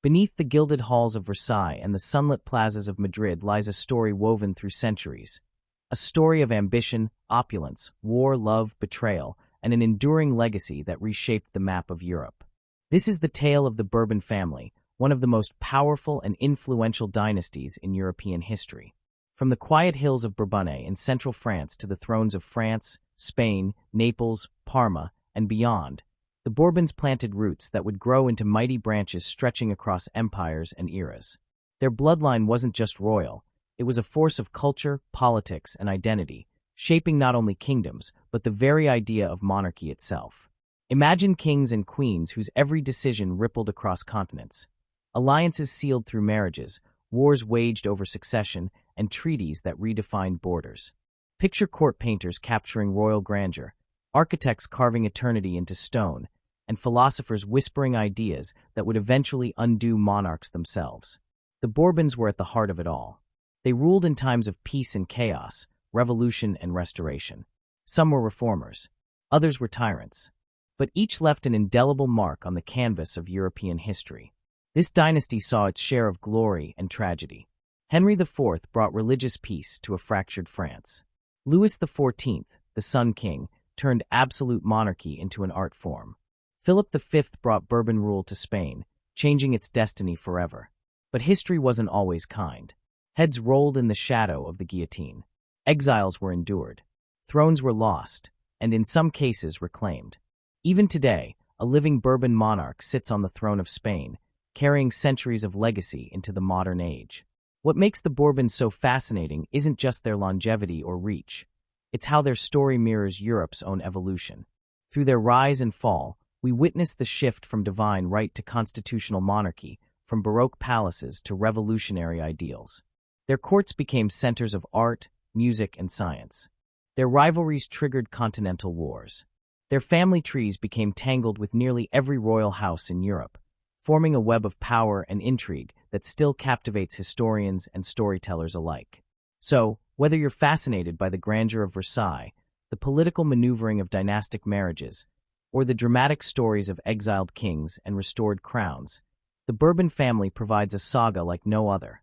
Beneath the gilded halls of Versailles and the sunlit plazas of Madrid lies a story woven through centuries. A story of ambition, opulence, war, love, betrayal, and an enduring legacy that reshaped the map of Europe. This is the tale of the Bourbon family, one of the most powerful and influential dynasties in European history. From the quiet hills of Bourbonnais in central France to the thrones of France, Spain, Naples, Parma, and beyond, the Bourbons planted roots that would grow into mighty branches stretching across empires and eras. Their bloodline wasn't just royal, it was a force of culture, politics, and identity, shaping not only kingdoms, but the very idea of monarchy itself. Imagine kings and queens whose every decision rippled across continents. Alliances sealed through marriages, wars waged over succession, and treaties that redefined borders. Picture court painters capturing royal grandeur, architects carving eternity into stone, and philosophers whispering ideas that would eventually undo monarchs themselves. The Bourbons were at the heart of it all. They ruled in times of peace and chaos, revolution and restoration. Some were reformers, others were tyrants. But each left an indelible mark on the canvas of European history. This dynasty saw its share of glory and tragedy. Henry IV brought religious peace to a fractured France. Louis XIV, the Sun King, turned absolute monarchy into an art form. Philip V brought Bourbon rule to Spain, changing its destiny forever. But history wasn't always kind. Heads rolled in the shadow of the guillotine. Exiles were endured. Thrones were lost, and in some cases reclaimed. Even today, a living Bourbon monarch sits on the throne of Spain, carrying centuries of legacy into the modern age. What makes the Bourbons so fascinating isn't just their longevity or reach. It's how their story mirrors Europe's own evolution. Through their rise and fall, we witness the shift from divine right to constitutional monarchy, from Baroque palaces to revolutionary ideals. Their courts became centers of art, music, and science. Their rivalries triggered continental wars. Their family trees became tangled with nearly every royal house in Europe, forming a web of power and intrigue that still captivates historians and storytellers alike. So, whether you're fascinated by the grandeur of Versailles, the political maneuvering of dynastic marriages, or the dramatic stories of exiled kings and restored crowns, the Bourbon family provides a saga like no other,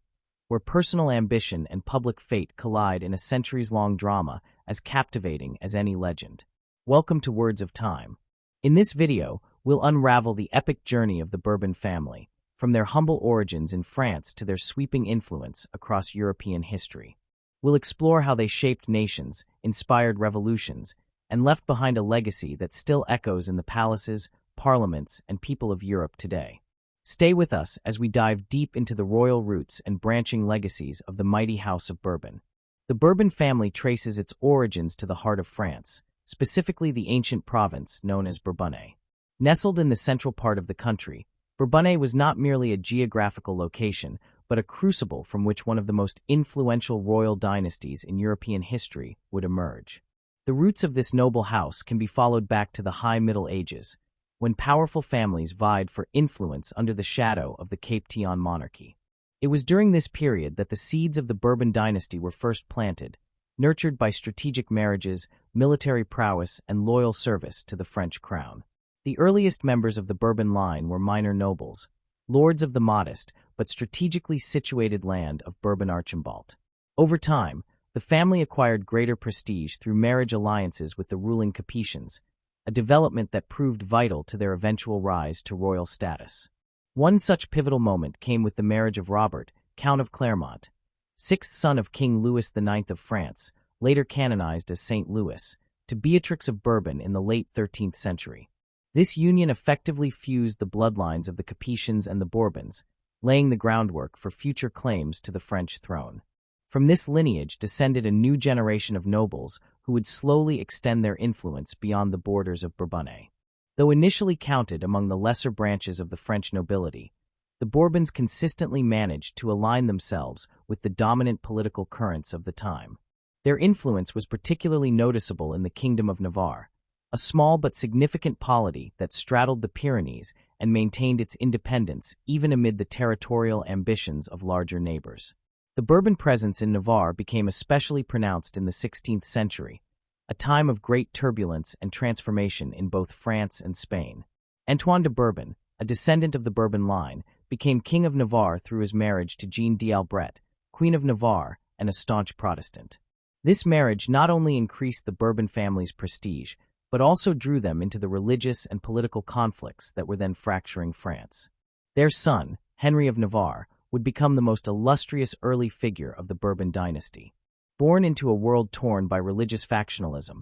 where personal ambition and public fate collide in a centuries-long drama as captivating as any legend. Welcome to Words of Time. In this video, we'll unravel the epic journey of the Bourbon family, from their humble origins in France to their sweeping influence across European history. We'll explore how they shaped nations, inspired revolutions, and left behind a legacy that still echoes in the palaces, parliaments, and people of Europe today. Stay with us as we dive deep into the royal roots and branching legacies of the mighty House of Bourbon. The Bourbon family traces its origins to the heart of France, specifically the ancient province known as Bourbonnais. Nestled in the central part of the country, Bourbonnais was not merely a geographical location, but a crucible from which one of the most influential royal dynasties in European history would emerge. The roots of this noble house can be followed back to the High Middle Ages, when powerful families vied for influence under the shadow of the Capetian monarchy. It was during this period that the seeds of the Bourbon dynasty were first planted, nurtured by strategic marriages, military prowess, and loyal service to the French crown. The earliest members of the Bourbon line were minor nobles, lords of the modest but strategically situated land of Bourbon-Archambault. Over time, the family acquired greater prestige through marriage alliances with the ruling Capetians, a development that proved vital to their eventual rise to royal status. One such pivotal moment came with the marriage of Robert, Count of Clermont, sixth son of King Louis IX of France, later canonized as Saint Louis, to Beatrix of Bourbon in the late 13th century. This union effectively fused the bloodlines of the Capetians and the Bourbons, laying the groundwork for future claims to the French throne. From this lineage descended a new generation of nobles who would slowly extend their influence beyond the borders of Bourbonnais. Though initially counted among the lesser branches of the French nobility, the Bourbons consistently managed to align themselves with the dominant political currents of the time. Their influence was particularly noticeable in the Kingdom of Navarre, a small but significant polity that straddled the Pyrenees and maintained its independence even amid the territorial ambitions of larger neighbors. The Bourbon presence in Navarre became especially pronounced in the 16th century, a time of great turbulence and transformation in both France and Spain. Antoine de Bourbon, a descendant of the Bourbon line, became King of Navarre through his marriage to Jeanne d'Albret, Queen of Navarre and a staunch Protestant. This marriage not only increased the Bourbon family's prestige, but also drew them into the religious and political conflicts that were then fracturing France. Their son, Henry of Navarre, would become the most illustrious early figure of the Bourbon dynasty. Born into a world torn by religious factionalism,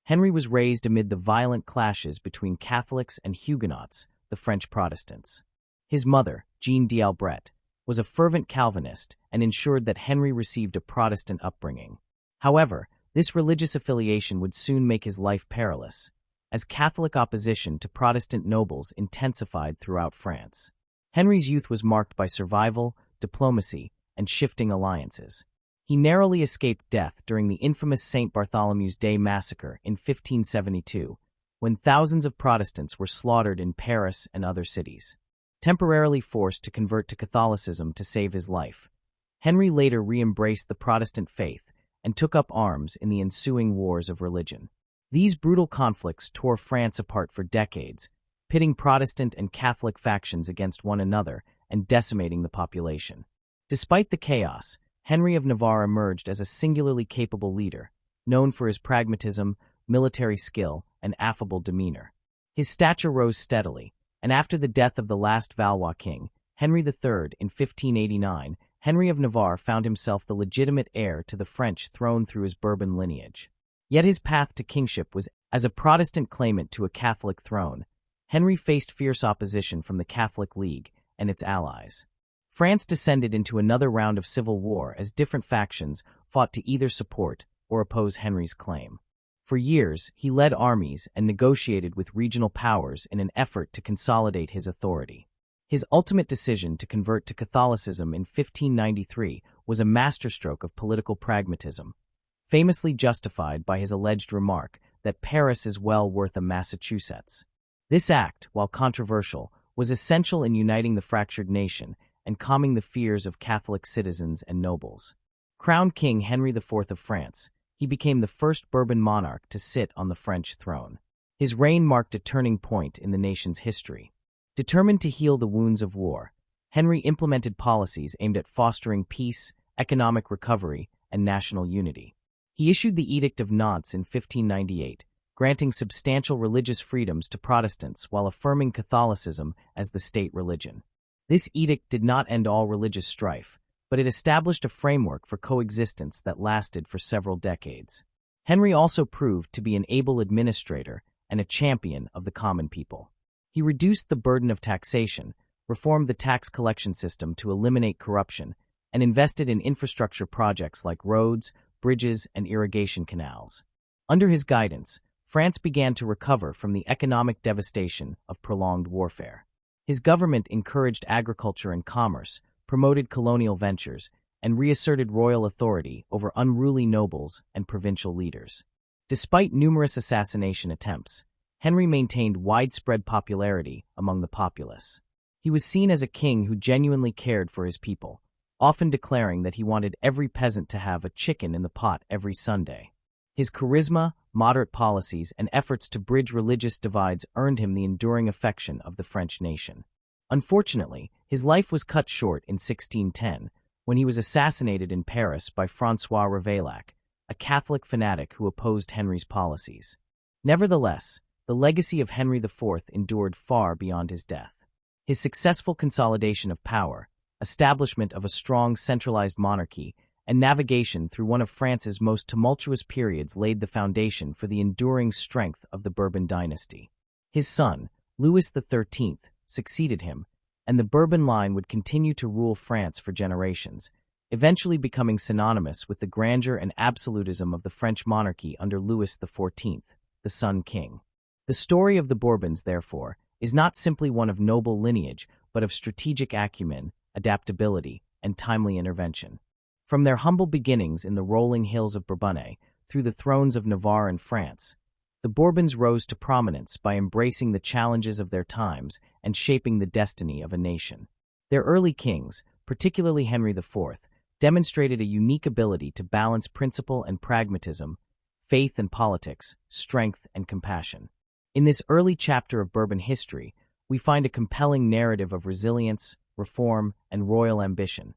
Henry was raised amid the violent clashes between Catholics and Huguenots, the French Protestants. His mother, Jeanne d'Albret, was a fervent Calvinist and ensured that Henry received a Protestant upbringing. However, this religious affiliation would soon make his life perilous, as Catholic opposition to Protestant nobles intensified throughout France. Henry's youth was marked by survival, diplomacy, and shifting alliances. He narrowly escaped death during the infamous St. Bartholomew's Day massacre in 1572, when thousands of Protestants were slaughtered in Paris and other cities. Temporarily forced to convert to Catholicism to save his life, Henry later re-embraced the Protestant faith and took up arms in the ensuing wars of religion. These brutal conflicts tore France apart for decades, pitting Protestant and Catholic factions against one another and decimating the population. Despite the chaos, Henry of Navarre emerged as a singularly capable leader, known for his pragmatism, military skill, and affable demeanor. His stature rose steadily, and after the death of the last Valois king, Henry III, in 1589, Henry of Navarre found himself the legitimate heir to the French throne through his Bourbon lineage. Yet his path to kingship was as a Protestant claimant to a Catholic throne. Henry faced fierce opposition from the Catholic League and its allies. France descended into another round of civil war as different factions fought to either support or oppose Henry's claim. For years, he led armies and negotiated with regional powers in an effort to consolidate his authority. His ultimate decision to convert to Catholicism in 1593 was a masterstroke of political pragmatism, famously justified by his alleged remark that Paris is well worth a Massachusetts. This act, while controversial, was essential in uniting the fractured nation and calming the fears of Catholic citizens and nobles. Crowned King Henry IV of France, he became the first Bourbon monarch to sit on the French throne. His reign marked a turning point in the nation's history. Determined to heal the wounds of war, Henry implemented policies aimed at fostering peace, economic recovery, and national unity. He issued the Edict of Nantes in 1598, granting substantial religious freedoms to Protestants while affirming Catholicism as the state religion. This edict did not end all religious strife, but it established a framework for coexistence that lasted for several decades. Henry also proved to be an able administrator and a champion of the common people. He reduced the burden of taxation, reformed the tax collection system to eliminate corruption, and invested in infrastructure projects like roads, bridges, and irrigation canals. Under his guidance, France began to recover from the economic devastation of prolonged warfare. His government encouraged agriculture and commerce, promoted colonial ventures, and reasserted royal authority over unruly nobles and provincial leaders. Despite numerous assassination attempts, Henry maintained widespread popularity among the populace. He was seen as a king who genuinely cared for his people, often declaring that he wanted every peasant to have a chicken in the pot every Sunday. His charisma, moderate policies, and efforts to bridge religious divides earned him the enduring affection of the French nation. Unfortunately, his life was cut short in 1610, when he was assassinated in Paris by François Ravaillac, a Catholic fanatic who opposed Henry's policies. Nevertheless, the legacy of Henry IV endured far beyond his death. His successful consolidation of power, establishment of a strong centralized monarchy, and navigation through one of France's most tumultuous periods laid the foundation for the enduring strength of the Bourbon dynasty. His son, Louis XIII, succeeded him, and the Bourbon line would continue to rule France for generations, eventually becoming synonymous with the grandeur and absolutism of the French monarchy under Louis XIV, the Sun King. The story of the Bourbons, therefore, is not simply one of noble lineage, but of strategic acumen, adaptability, and timely intervention. From their humble beginnings in the rolling hills of Bourbonnais through the thrones of Navarre and France, the Bourbons rose to prominence by embracing the challenges of their times and shaping the destiny of a nation. Their early kings, particularly Henry IV, demonstrated a unique ability to balance principle and pragmatism, faith and politics, strength and compassion. In this early chapter of Bourbon history, we find a compelling narrative of resilience, reform, and royal ambition,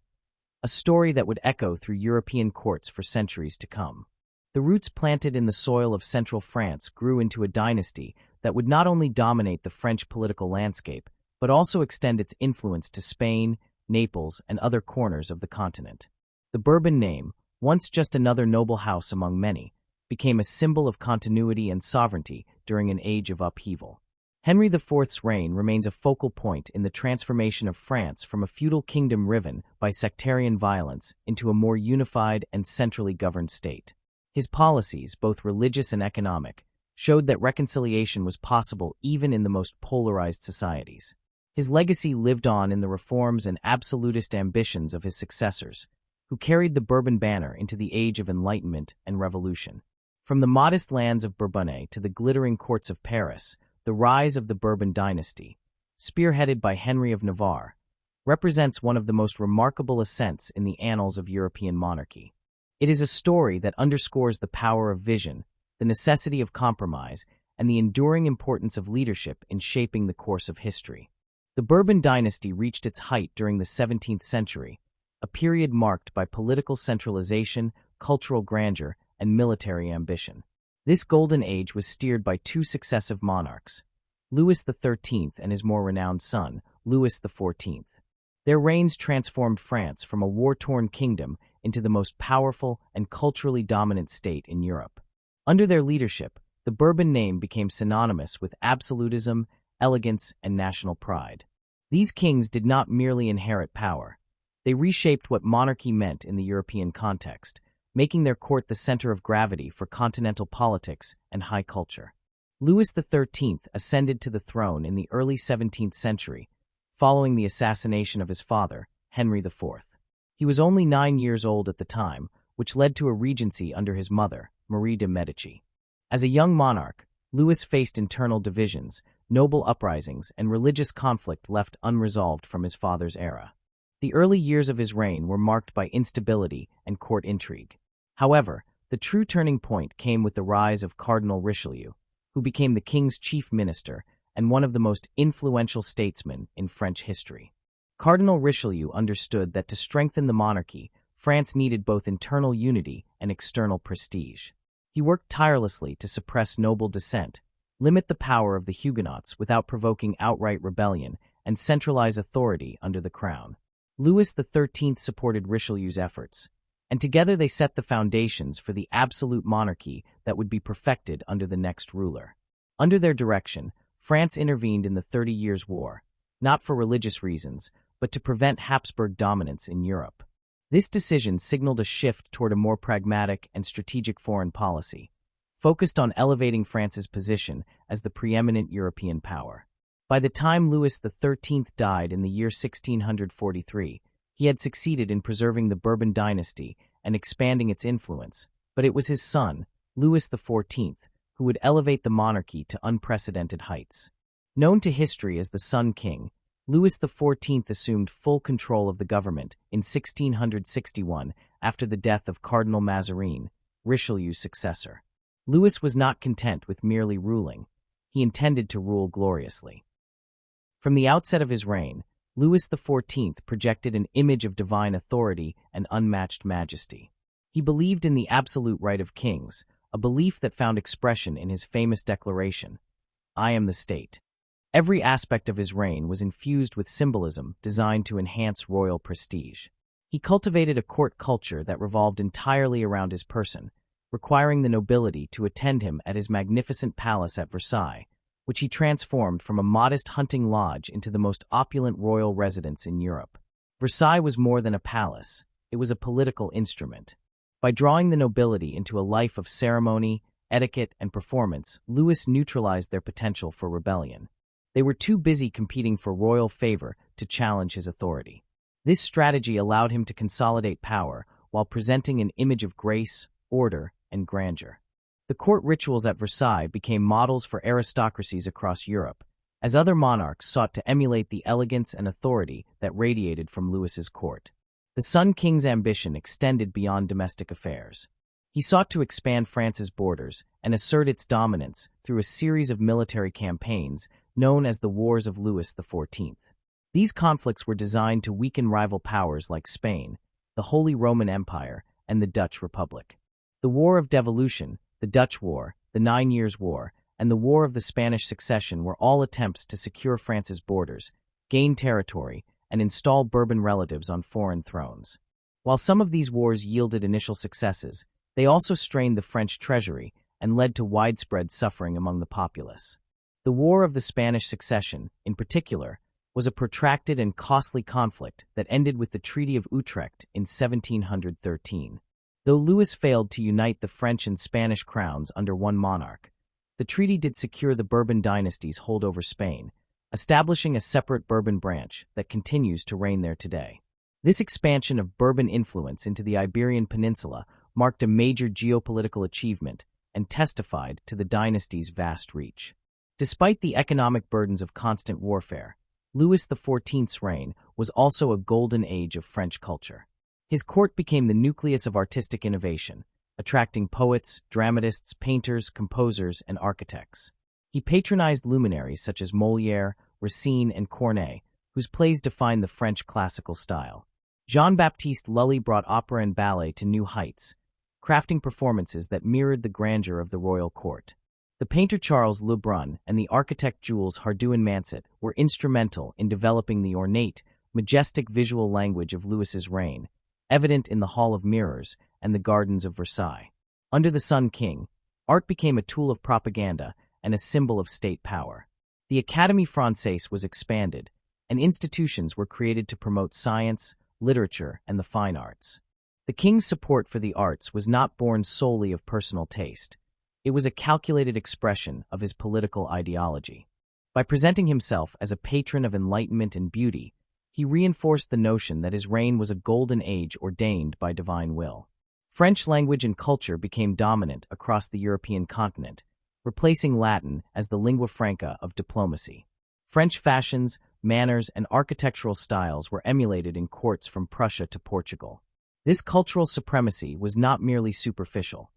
a story that would echo through European courts for centuries to come. The roots planted in the soil of central France grew into a dynasty that would not only dominate the French political landscape, but also extend its influence to Spain, Naples, and other corners of the continent. The Bourbon name, once just another noble house among many, became a symbol of continuity and sovereignty during an age of upheaval. Henry IV's reign remains a focal point in the transformation of France from a feudal kingdom riven by sectarian violence into a more unified and centrally governed state. His policies, both religious and economic, showed that reconciliation was possible even in the most polarized societies. His legacy lived on in the reforms and absolutist ambitions of his successors, who carried the Bourbon banner into the age of enlightenment and revolution. From the modest lands of Bourbonnais to the glittering courts of Paris, the rise of the Bourbon dynasty, spearheaded by Henry of Navarre, represents one of the most remarkable ascents in the annals of European monarchy. It is a story that underscores the power of vision, the necessity of compromise, and the enduring importance of leadership in shaping the course of history. The Bourbon dynasty reached its height during the 17th century, a period marked by political centralization, cultural grandeur, and military ambition. This golden age was steered by two successive monarchs, Louis XIII and his more renowned son, Louis XIV. Their reigns transformed France from a war-torn kingdom into the most powerful and culturally dominant state in Europe. Under their leadership, the Bourbon name became synonymous with absolutism, elegance, and national pride. These kings did not merely inherit power. They reshaped what monarchy meant in the European context, making their court the center of gravity for continental politics and high culture. Louis XIII ascended to the throne in the early 17th century, following the assassination of his father, Henry IV. He was only 9 years old at the time, which led to a regency under his mother, Marie de' Medici. As a young monarch, Louis faced internal divisions, noble uprisings, and religious conflict left unresolved from his father's era. The early years of his reign were marked by instability and court intrigue. However, the true turning point came with the rise of Cardinal Richelieu, who became the king's chief minister and one of the most influential statesmen in French history. Cardinal Richelieu understood that to strengthen the monarchy, France needed both internal unity and external prestige. He worked tirelessly to suppress noble dissent, limit the power of the Huguenots without provoking outright rebellion, and centralize authority under the crown. Louis XIII supported Richelieu's efforts, and together they set the foundations for the absolute monarchy that would be perfected under the next ruler. Under their direction, France intervened in the 30 Years' War, not for religious reasons, but to prevent Habsburg dominance in Europe. This decision signaled a shift toward a more pragmatic and strategic foreign policy, focused on elevating France's position as the preeminent European power. By the time Louis XIII died in the year 1643, he had succeeded in preserving the Bourbon dynasty and expanding its influence, but it was his son, Louis XIV, who would elevate the monarchy to unprecedented heights. Known to history as the Sun King, Louis XIV assumed full control of the government in 1661 after the death of Cardinal Mazarin, Richelieu's successor. Louis was not content with merely ruling. He intended to rule gloriously. From the outset of his reign, Louis XIV projected an image of divine authority and unmatched majesty. He believed in the absolute right of kings, a belief that found expression in his famous declaration, "I am the state." Every aspect of his reign was infused with symbolism designed to enhance royal prestige. He cultivated a court culture that revolved entirely around his person, requiring the nobility to attend him at his magnificent palace at Versailles, which he transformed from a modest hunting lodge into the most opulent royal residence in Europe. Versailles was more than a palace, it was a political instrument. By drawing the nobility into a life of ceremony, etiquette, and performance, Louis neutralized their potential for rebellion. They were too busy competing for royal favor to challenge his authority. This strategy allowed him to consolidate power while presenting an image of grace, order, and grandeur. The court rituals at Versailles became models for aristocracies across Europe, as other monarchs sought to emulate the elegance and authority that radiated from Louis's court. The Sun King's ambition extended beyond domestic affairs. He sought to expand France's borders and assert its dominance through a series of military campaigns known as the Wars of Louis XIV. These conflicts were designed to weaken rival powers like Spain, the Holy Roman Empire, and the Dutch Republic. The War of Devolution, the Dutch War, the 9 Years' War, and the War of the Spanish Succession were all attempts to secure France's borders, gain territory, and install Bourbon relatives on foreign thrones. While some of these wars yielded initial successes, they also strained the French treasury and led to widespread suffering among the populace. The War of the Spanish Succession, in particular, was a protracted and costly conflict that ended with the Treaty of Utrecht in 1713. Though Louis failed to unite the French and Spanish crowns under one monarch, the treaty did secure the Bourbon dynasty's hold over Spain, establishing a separate Bourbon branch that continues to reign there today. This expansion of Bourbon influence into the Iberian Peninsula marked a major geopolitical achievement and testified to the dynasty's vast reach. Despite the economic burdens of constant warfare, Louis XIV's reign was also a golden age of French culture. His court became the nucleus of artistic innovation, attracting poets, dramatists, painters, composers, and architects. He patronized luminaries such as Molière, Racine, and Corneille, whose plays defined the French classical style. Jean-Baptiste Lully brought opera and ballet to new heights, crafting performances that mirrored the grandeur of the royal court. The painter Charles Le Brun and the architect Jules Hardouin-Mansart were instrumental in developing the ornate, majestic visual language of Louis's reign, evident in the Hall of Mirrors and the Gardens of Versailles. Under the Sun King, art became a tool of propaganda and a symbol of state power. The Académie Française was expanded, and institutions were created to promote science, literature, and the fine arts. The king's support for the arts was not born solely of personal taste. It was a calculated expression of his political ideology. By presenting himself as a patron of enlightenment and beauty, he reinforced the notion that his reign was a golden age ordained by divine will. French language and culture became dominant across the European continent, replacing Latin as the lingua franca of diplomacy. French fashions, manners, and architectural styles were emulated in courts from Prussia to Portugal. This cultural supremacy was not merely superficial.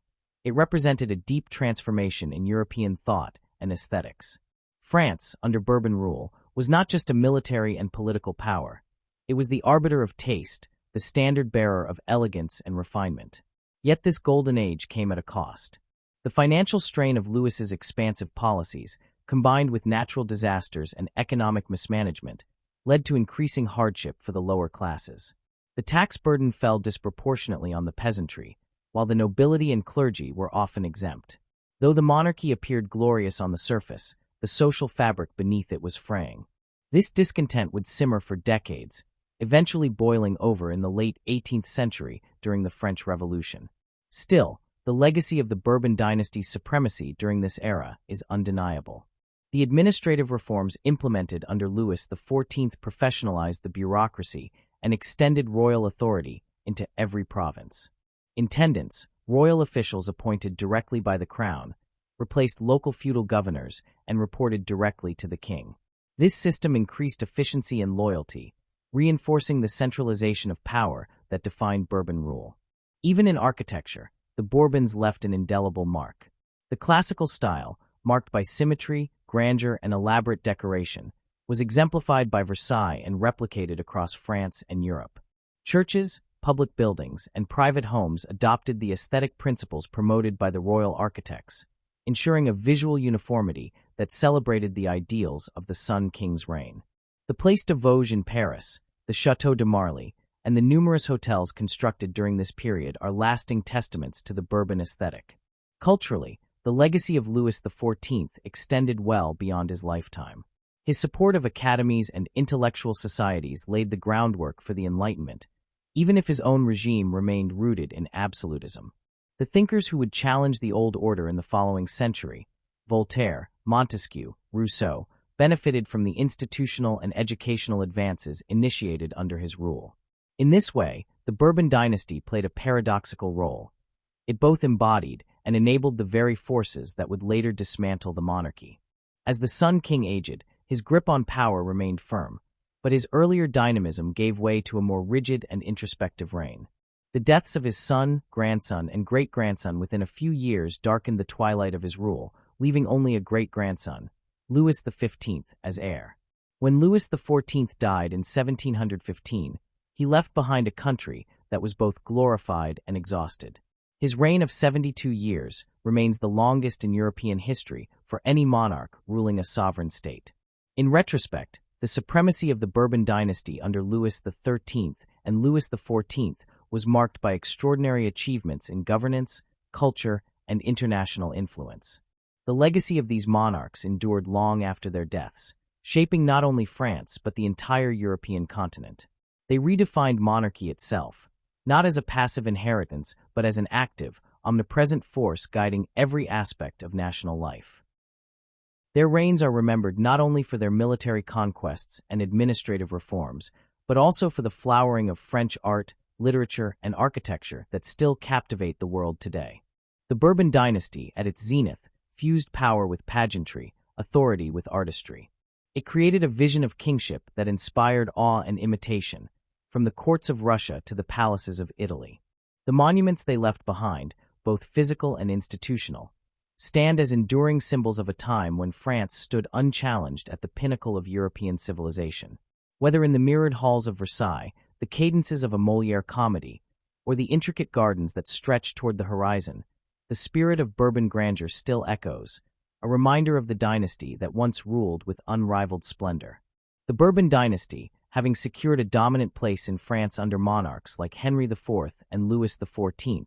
It represented a deep transformation in European thought and aesthetics. France, under Bourbon rule, was not just a military and political power. It was the arbiter of taste, the standard-bearer of elegance and refinement. Yet this golden age came at a cost. The financial strain of Louis's expansive policies, combined with natural disasters and economic mismanagement, led to increasing hardship for the lower classes. The tax burden fell disproportionately on the peasantry, while the nobility and clergy were often exempt. Though the monarchy appeared glorious on the surface, the social fabric beneath it was fraying. This discontent would simmer for decades, eventually boiling over in the late 18th century during the French Revolution. Still, the legacy of the Bourbon dynasty's supremacy during this era is undeniable. The administrative reforms implemented under Louis XIV professionalized the bureaucracy and extended royal authority into every province. Intendants, royal officials appointed directly by the crown, replaced local feudal governors and reported directly to the king. This system increased efficiency and loyalty, reinforcing the centralization of power that defined Bourbon rule. Even in architecture, the Bourbons left an indelible mark. The classical style, marked by symmetry, grandeur, and elaborate decoration, was exemplified by Versailles and replicated across France and Europe. Churches, public buildings, and private homes adopted the aesthetic principles promoted by the royal architects, ensuring a visual uniformity that celebrated the ideals of the Sun King's reign. The Place de Vosges in Paris, the Château de Marly, and the numerous hotels constructed during this period are lasting testaments to the Bourbon aesthetic. Culturally, the legacy of Louis XIV extended well beyond his lifetime. His support of academies and intellectual societies laid the groundwork for the Enlightenment, even if his own regime remained rooted in absolutism. The thinkers who would challenge the old order in the following century, Voltaire, Montesquieu, Rousseau, benefited from the institutional and educational advances initiated under his rule. In this way, the Bourbon dynasty played a paradoxical role. It both embodied and enabled the very forces that would later dismantle the monarchy. As the Sun King aged, his grip on power remained firm, but his earlier dynamism gave way to a more rigid and introspective reign. The deaths of his son, grandson, and great-grandson within a few years darkened the twilight of his rule, leaving only a great-grandson, Louis XV, as heir. When Louis XIV died in 1715, he left behind a country that was both glorified and exhausted. His reign of 72 years remains the longest in European history for any monarch ruling a sovereign state. In retrospect, the supremacy of the Bourbon dynasty under Louis XIII and Louis XIV was marked by extraordinary achievements in governance, culture, and international influence. The legacy of these monarchs endured long after their deaths, shaping not only France but the entire European continent. They redefined monarchy itself, not as a passive inheritance but as an active, omnipresent force guiding every aspect of national life. Their reigns are remembered not only for their military conquests and administrative reforms, but also for the flowering of French art, literature, and architecture that still captivate the world today. The Bourbon dynasty, at its zenith, fused power with pageantry, authority with artistry. It created a vision of kingship that inspired awe and imitation, from the courts of Russia to the palaces of Italy. The monuments they left behind, both physical and institutional, stand as enduring symbols of a time when France stood unchallenged at the pinnacle of European civilization. Whether in the mirrored halls of Versailles, the cadences of a Molière comedy, or the intricate gardens that stretch toward the horizon, the spirit of Bourbon grandeur still echoes, a reminder of the dynasty that once ruled with unrivaled splendor. The Bourbon dynasty, having secured a dominant place in France under monarchs like Henry IV and Louis XIV,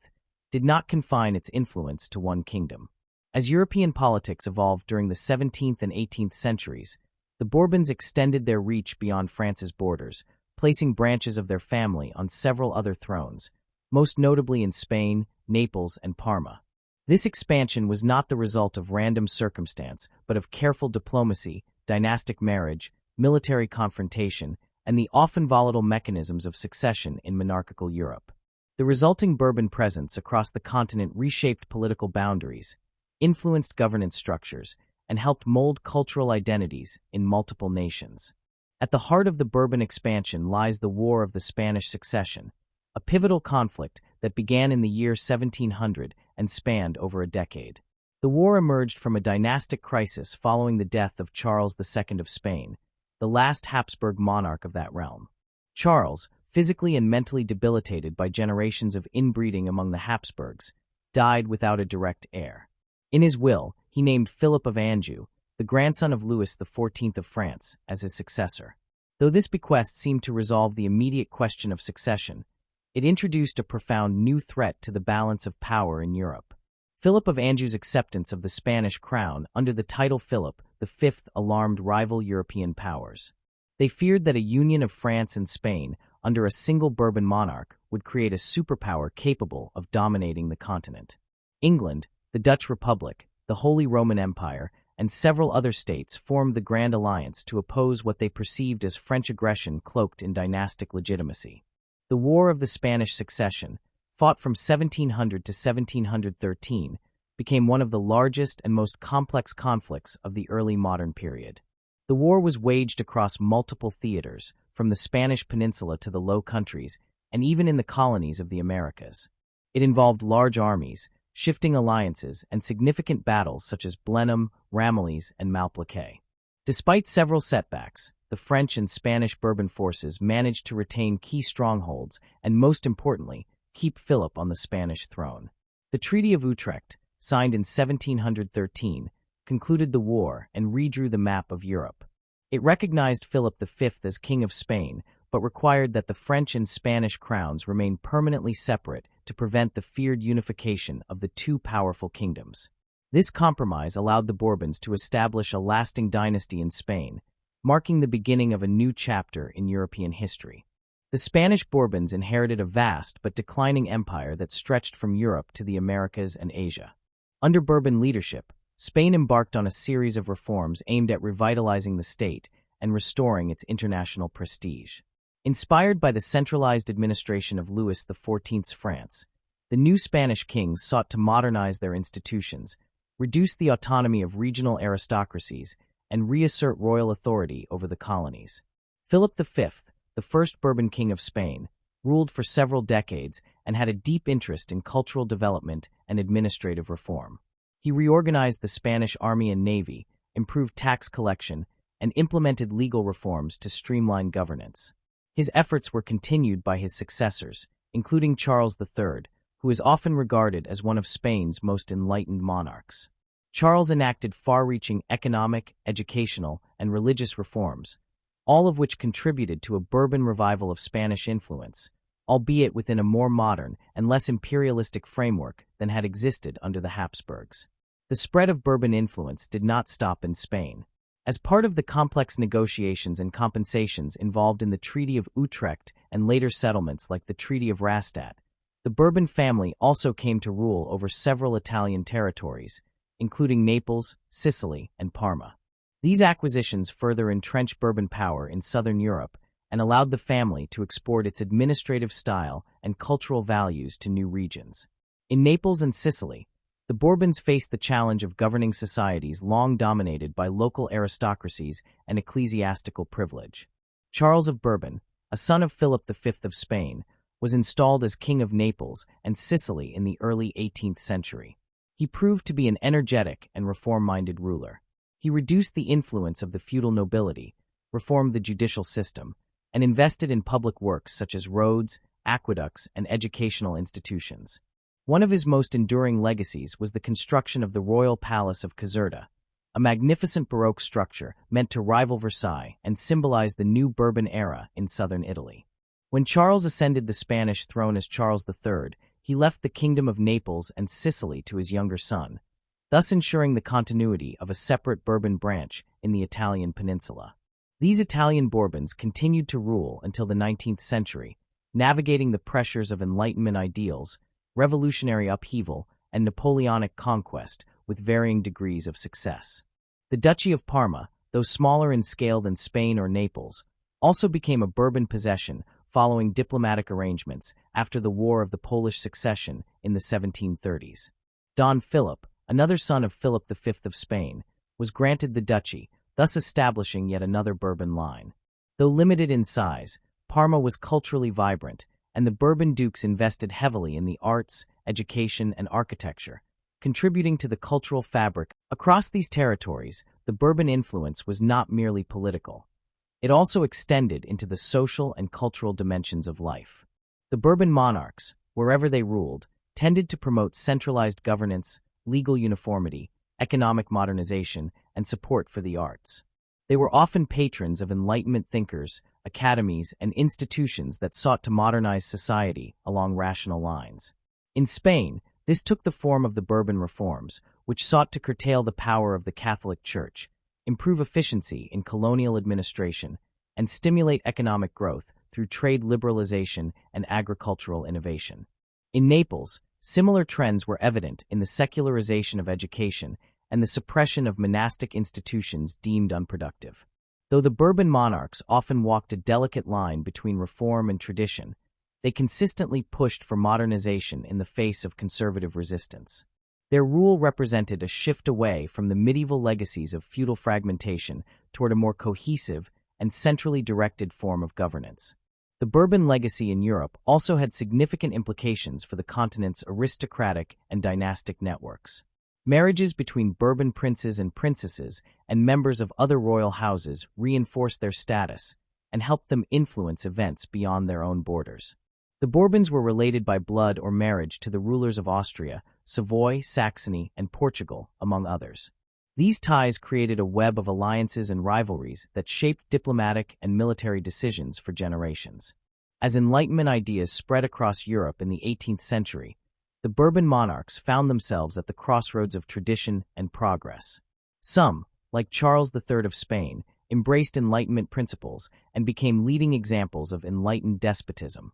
did not confine its influence to one kingdom. As European politics evolved during the 17th and 18th centuries, the Bourbons extended their reach beyond France's borders, placing branches of their family on several other thrones, most notably in Spain, Naples, and Parma. This expansion was not the result of random circumstance, but of careful diplomacy, dynastic marriage, military confrontation, and the often volatile mechanisms of succession in monarchical Europe. The resulting Bourbon presence across the continent reshaped political boundaries, influenced governance structures, and helped mold cultural identities in multiple nations. At the heart of the Bourbon expansion lies the War of the Spanish Succession, a pivotal conflict that began in the year 1700 and spanned over a decade. The war emerged from a dynastic crisis following the death of Charles II of Spain, the last Habsburg monarch of that realm. Charles, physically and mentally debilitated by generations of inbreeding among the Habsburgs, died without a direct heir. In his will, he named Philip of Anjou, the grandson of Louis XIV of France, as his successor. Though this bequest seemed to resolve the immediate question of succession, it introduced a profound new threat to the balance of power in Europe. Philip of Anjou's acceptance of the Spanish crown under the title Philip V alarmed rival European powers. They feared that a union of France and Spain under a single Bourbon monarch would create a superpower capable of dominating the continent. England, the Dutch Republic, the Holy Roman Empire, and several other states formed the Grand Alliance to oppose what they perceived as French aggression cloaked in dynastic legitimacy. The War of the Spanish Succession, fought from 1700 to 1713, became one of the largest and most complex conflicts of the early modern period. The war was waged across multiple theaters, from the Spanish peninsula to the Low Countries, and even in the colonies of the Americas. It involved large armies, shifting alliances, and significant battles such as Blenheim, Ramillies, and Malplaquet. Despite several setbacks, the French and Spanish Bourbon forces managed to retain key strongholds and, most importantly, keep Philip on the Spanish throne. The Treaty of Utrecht, signed in 1713, concluded the war and redrew the map of Europe. It recognized Philip V as King of Spain, but required that the French and Spanish crowns remain permanently separate to prevent the feared unification of the two powerful kingdoms. This compromise allowed the Bourbons to establish a lasting dynasty in Spain, marking the beginning of a new chapter in European history. The Spanish Bourbons inherited a vast but declining empire that stretched from Europe to the Americas and Asia. Under Bourbon leadership, Spain embarked on a series of reforms aimed at revitalizing the state and restoring its international prestige. Inspired by the centralized administration of Louis XIV's France, the new Spanish kings sought to modernize their institutions, reduce the autonomy of regional aristocracies, and reassert royal authority over the colonies. Philip V, the first Bourbon king of Spain, ruled for several decades and had a deep interest in cultural development and administrative reform. He reorganized the Spanish army and navy, improved tax collection, and implemented legal reforms to streamline governance. His efforts were continued by his successors, including Charles III, who is often regarded as one of Spain's most enlightened monarchs. Charles enacted far-reaching economic, educational, and religious reforms, all of which contributed to a Bourbon revival of Spanish influence, albeit within a more modern and less imperialistic framework than had existed under the Habsburgs. The spread of Bourbon influence did not stop in Spain. As part of the complex negotiations and compensations involved in the Treaty of Utrecht and later settlements like the Treaty of Rastatt, the Bourbon family also came to rule over several Italian territories, including Naples, Sicily, and Parma. These acquisitions further entrenched Bourbon power in southern Europe and allowed the family to export its administrative style and cultural values to new regions. In Naples and Sicily, the Bourbons faced the challenge of governing societies long dominated by local aristocracies and ecclesiastical privilege. Charles of Bourbon, a son of Philip V of Spain, was installed as King of Naples and Sicily in the early 18th century. He proved to be an energetic and reform-minded ruler. He reduced the influence of the feudal nobility, reformed the judicial system, and invested in public works such as roads, aqueducts, and educational institutions. One of his most enduring legacies was the construction of the Royal Palace of Caserta, a magnificent Baroque structure meant to rival Versailles and symbolize the new Bourbon era in southern Italy. When Charles ascended the Spanish throne as Charles III, he left the Kingdom of Naples and Sicily to his younger son, thus ensuring the continuity of a separate Bourbon branch in the Italian peninsula. These Italian Bourbons continued to rule until the 19th century, navigating the pressures of Enlightenment ideals, revolutionary upheaval, and Napoleonic conquest with varying degrees of success. The Duchy of Parma, though smaller in scale than Spain or Naples, also became a Bourbon possession following diplomatic arrangements after the War of the Polish Succession in the 1730s. Don Philip, another son of Philip V of Spain, was granted the duchy, thus establishing yet another Bourbon line. Though limited in size, Parma was culturally vibrant, and the Bourbon dukes invested heavily in the arts, education, and architecture, contributing to the cultural fabric. Across these territories, the Bourbon influence was not merely political. It also extended into the social and cultural dimensions of life. The Bourbon monarchs, wherever they ruled, tended to promote centralized governance, legal uniformity, economic modernization, and support for the arts. They were often patrons of Enlightenment thinkers, academies, and institutions that sought to modernize society along rational lines. In Spain, this took the form of the Bourbon reforms, which sought to curtail the power of the Catholic Church, improve efficiency in colonial administration, and stimulate economic growth through trade liberalization and agricultural innovation. In Naples, similar trends were evident in the secularization of education and the suppression of monastic institutions deemed unproductive. Though the Bourbon monarchs often walked a delicate line between reform and tradition, they consistently pushed for modernization in the face of conservative resistance. Their rule represented a shift away from the medieval legacies of feudal fragmentation toward a more cohesive and centrally directed form of governance. The Bourbon legacy in Europe also had significant implications for the continent's aristocratic and dynastic networks. Marriages between Bourbon princes and princesses and members of other royal houses reinforced their status and helped them influence events beyond their own borders. The Bourbons were related by blood or marriage to the rulers of Austria, Savoy, Saxony, and Portugal, among others. These ties created a web of alliances and rivalries that shaped diplomatic and military decisions for generations. As Enlightenment ideas spread across Europe in the 18th century, the Bourbon monarchs found themselves at the crossroads of tradition and progress. Some, like Charles III of Spain, embraced Enlightenment principles and became leading examples of enlightened despotism,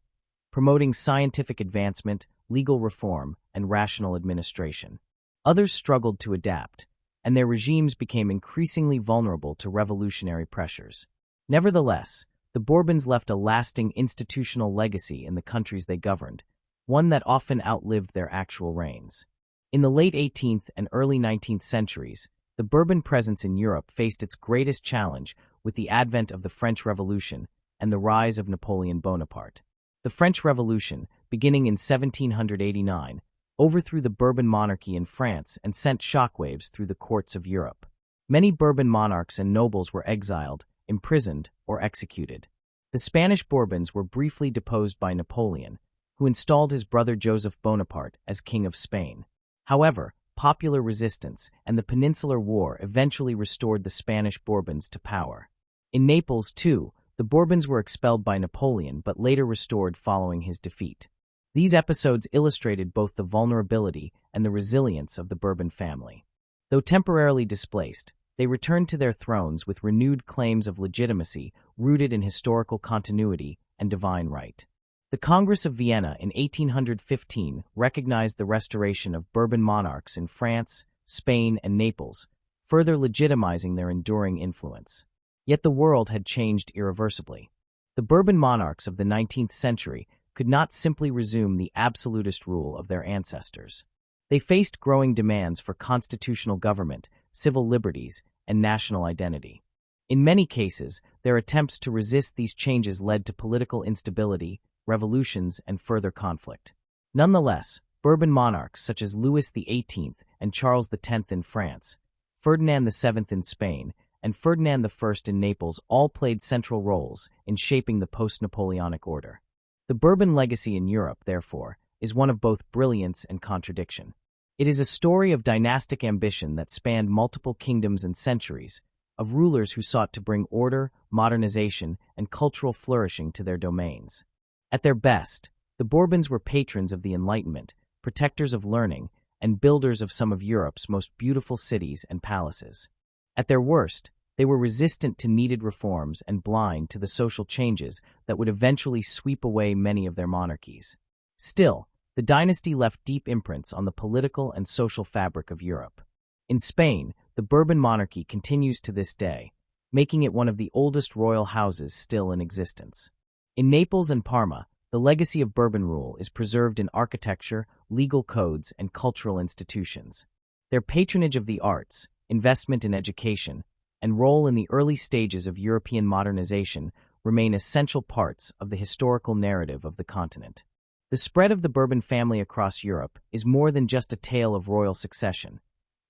promoting scientific advancement, legal reform, and rational administration. Others struggled to adapt, and their regimes became increasingly vulnerable to revolutionary pressures. Nevertheless, the Bourbons left a lasting institutional legacy in the countries they governed, one that often outlived their actual reigns. In the late 18th and early 19th centuries, the Bourbon presence in Europe faced its greatest challenge with the advent of the French Revolution and the rise of Napoleon Bonaparte. The French Revolution, beginning in 1789, overthrew the Bourbon monarchy in France and sent shockwaves through the courts of Europe. Many Bourbon monarchs and nobles were exiled, imprisoned, or executed. The Spanish Bourbons were briefly deposed by Napoleon, who installed his brother Joseph Bonaparte as King of Spain. However, popular resistance and the Peninsular War eventually restored the Spanish Bourbons to power. In Naples, too, the Bourbons were expelled by Napoleon but later restored following his defeat. These episodes illustrated both the vulnerability and the resilience of the Bourbon family. Though temporarily displaced, they returned to their thrones with renewed claims of legitimacy rooted in historical continuity and divine right. The Congress of Vienna in 1815 recognized the restoration of Bourbon monarchs in France, Spain, and Naples, further legitimizing their enduring influence. Yet the world had changed irreversibly. The Bourbon monarchs of the 19th century could not simply resume the absolutist rule of their ancestors. They faced growing demands for constitutional government, civil liberties, and national identity. In many cases, their attempts to resist these changes led to political instability, revolutions, and further conflict. Nonetheless, Bourbon monarchs such as Louis XVIII and Charles X in France, Ferdinand VII in Spain, and Ferdinand I in Naples all played central roles in shaping the post-Napoleonic order. The Bourbon legacy in Europe, therefore, is one of both brilliance and contradiction. It is a story of dynastic ambition that spanned multiple kingdoms and centuries, of rulers who sought to bring order, modernization, and cultural flourishing to their domains. At their best, the Bourbons were patrons of the Enlightenment, protectors of learning, and builders of some of Europe's most beautiful cities and palaces. At their worst, they were resistant to needed reforms and blind to the social changes that would eventually sweep away many of their monarchies. Still, the dynasty left deep imprints on the political and social fabric of Europe. In Spain, the Bourbon monarchy continues to this day, making it one of the oldest royal houses still in existence. In Naples and Parma, the legacy of Bourbon rule is preserved in architecture, legal codes, and cultural institutions. Their patronage of the arts, investment in education, and role in the early stages of European modernization remain essential parts of the historical narrative of the continent. The spread of the Bourbon family across Europe is more than just a tale of royal succession.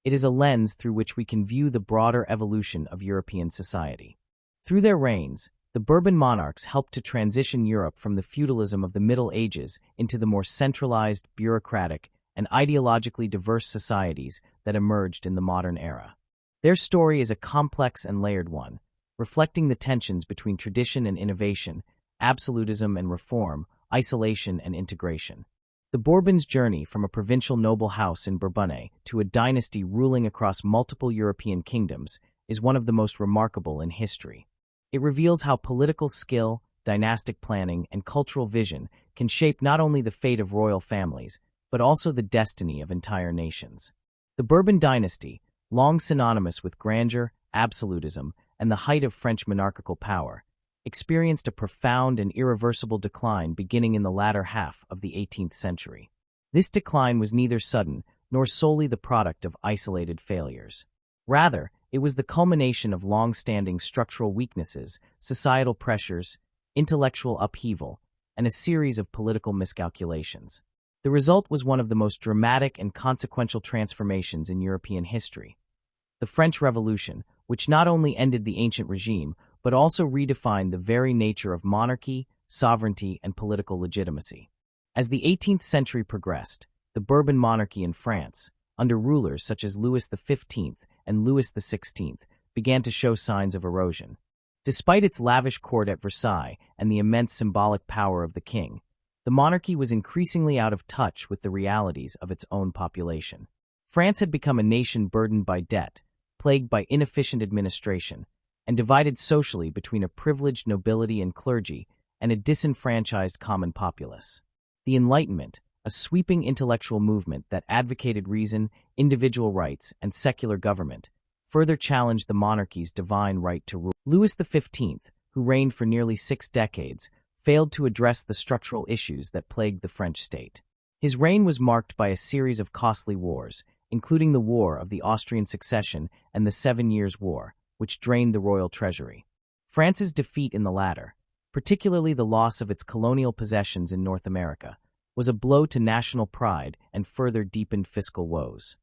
It is a lens through which we can view the broader evolution of European society. Through their reigns, the Bourbon monarchs helped to transition Europe from the feudalism of the Middle Ages into the more centralized, bureaucratic, and ideologically diverse societies that emerged in the modern era. Their story is a complex and layered one, reflecting the tensions between tradition and innovation, absolutism and reform, isolation and integration. The Bourbons' journey from a provincial noble house in Bourbonnais to a dynasty ruling across multiple European kingdoms is one of the most remarkable in history. It reveals how political skill, dynastic planning, and cultural vision can shape not only the fate of royal families, but also the destiny of entire nations. The Bourbon dynasty, long synonymous with grandeur, absolutism, and the height of French monarchical power, experienced a profound and irreversible decline beginning in the latter half of the 18th century. This decline was neither sudden nor solely the product of isolated failures. Rather, it was the culmination of long-standing structural weaknesses, societal pressures, intellectual upheaval, and a series of political miscalculations. The result was one of the most dramatic and consequential transformations in European history. The French Revolution, which not only ended the ancient regime, but also redefined the very nature of monarchy, sovereignty, and political legitimacy. As the 18th century progressed, the Bourbon monarchy in France, under rulers such as Louis XV and Louis XVI, began to show signs of erosion. Despite its lavish court at Versailles and the immense symbolic power of the king, the monarchy was increasingly out of touch with the realities of its own population. France had become a nation burdened by debt, plagued by inefficient administration, and divided socially between a privileged nobility and clergy and a disenfranchised common populace. The Enlightenment, a sweeping intellectual movement that advocated reason, individual rights, and secular government, further challenged the monarchy's divine right to rule. Louis XV, who reigned for nearly 6 decades, failed to address the structural issues that plagued the French state. His reign was marked by a series of costly wars, including the War of the Austrian Succession and the 7 Years' War, which drained the royal treasury. France's defeat in the latter, particularly the loss of its colonial possessions in North America, was a blow to national pride and further deepened fiscal woes.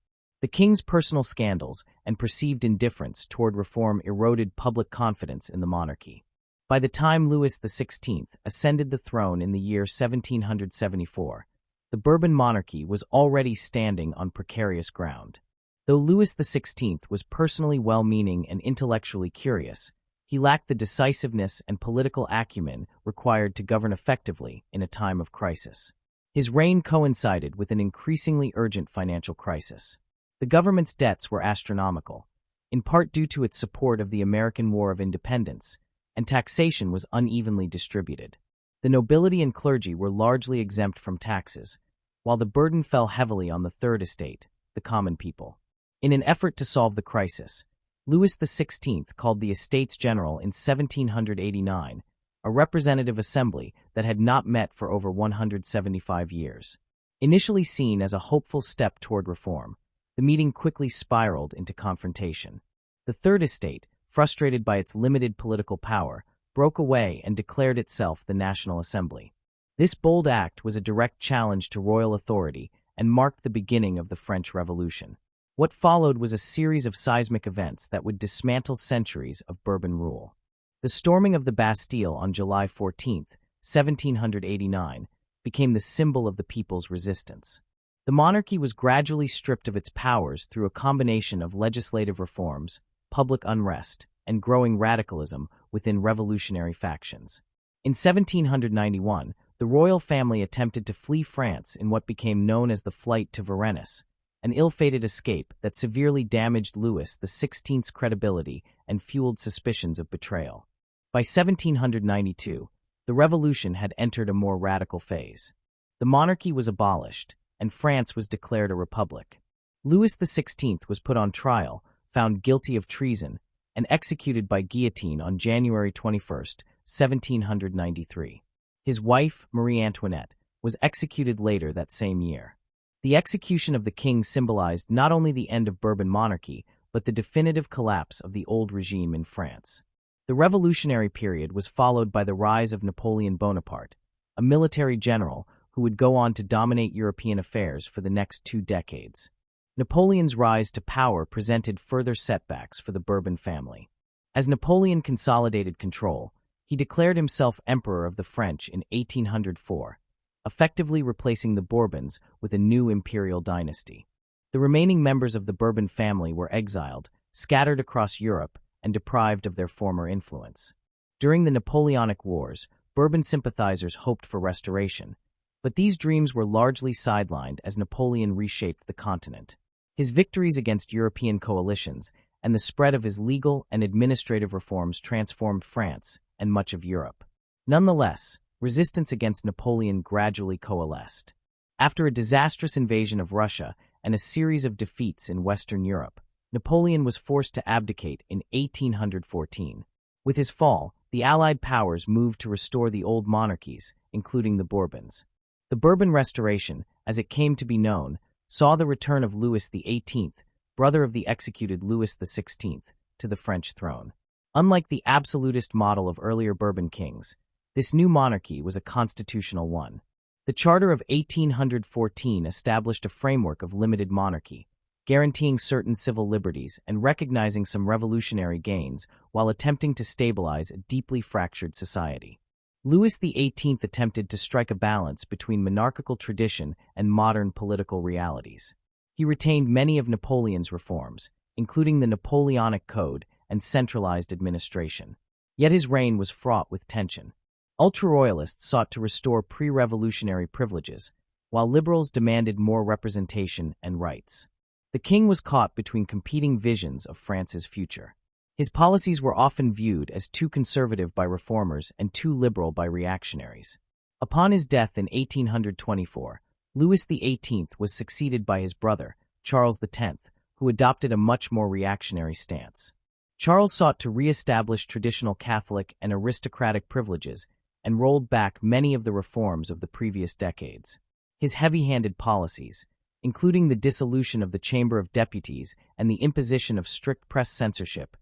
The king's personal scandals and perceived indifference toward reform eroded public confidence in the monarchy. By the time Louis XVI ascended the throne in the year 1774, the Bourbon monarchy was already standing on precarious ground. Though Louis XVI was personally well-meaning and intellectually curious, he lacked the decisiveness and political acumen required to govern effectively in a time of crisis. His reign coincided with an increasingly urgent financial crisis. The government's debts were astronomical, in part due to its support of the American War of Independence, and taxation was unevenly distributed. The nobility and clergy were largely exempt from taxes, while the burden fell heavily on the third estate, the common people. In an effort to solve the crisis, Louis XVI called the Estates General in 1789, a representative assembly that had not met for over 175 years. Initially seen as a hopeful step toward reform, the meeting quickly spiraled into confrontation. The Third Estate, frustrated by its limited political power, broke away and declared itself the National Assembly. This bold act was a direct challenge to royal authority and marked the beginning of the French Revolution. What followed was a series of seismic events that would dismantle centuries of Bourbon rule. The storming of the Bastille on July 14, 1789, became the symbol of the people's resistance. The monarchy was gradually stripped of its powers through a combination of legislative reforms, public unrest, and growing radicalism within revolutionary factions. In 1791, the royal family attempted to flee France in what became known as the Flight to Varennes, an ill-fated escape that severely damaged Louis XVI's credibility and fueled suspicions of betrayal. By 1792, the revolution had entered a more radical phase. The monarchy was abolished, and France was declared a republic. Louis XVI was put on trial, found guilty of treason, and executed by guillotine on January 21, 1793. His wife, Marie Antoinette, was executed later that same year. The execution of the king symbolized not only the end of Bourbon monarchy, but the definitive collapse of the old regime in France. The revolutionary period was followed by the rise of Napoleon Bonaparte, a military general who would go on to dominate European affairs for the next 2 decades. Napoleon's rise to power presented further setbacks for the Bourbon family. As Napoleon consolidated control, he declared himself Emperor of the French in 1804, effectively replacing the Bourbons with a new imperial dynasty. The remaining members of the Bourbon family were exiled, scattered across Europe, and deprived of their former influence. During the Napoleonic Wars, Bourbon sympathizers hoped for restoration, but these dreams were largely sidelined as Napoleon reshaped the continent. His victories against European coalitions and the spread of his legal and administrative reforms transformed France and much of Europe. Nonetheless, resistance against Napoleon gradually coalesced. After a disastrous invasion of Russia and a series of defeats in Western Europe, Napoleon was forced to abdicate in 1814. With his fall, the Allied powers moved to restore the old monarchies, including the Bourbons. The Bourbon Restoration, as it came to be known, saw the return of Louis XVIII, brother of the executed Louis XVI, to the French throne. Unlike the absolutist model of earlier Bourbon kings, this new monarchy was a constitutional one. The Charter of 1814 established a framework of limited monarchy, guaranteeing certain civil liberties and recognizing some revolutionary gains while attempting to stabilize a deeply fractured society. Louis XVIII attempted to strike a balance between monarchical tradition and modern political realities. He retained many of Napoleon's reforms, including the Napoleonic Code and centralized administration. Yet his reign was fraught with tension. Ultra-royalists sought to restore pre-revolutionary privileges, while liberals demanded more representation and rights. The king was caught between competing visions of France's future. His policies were often viewed as too conservative by reformers and too liberal by reactionaries. Upon his death in 1824, Louis XVIII was succeeded by his brother, Charles X, who adopted a much more reactionary stance. Charles sought to re-establish traditional Catholic and aristocratic privileges and rolled back many of the reforms of the previous decades. His heavy-handed policies, including the dissolution of the Chamber of Deputies and the imposition of strict press censorship,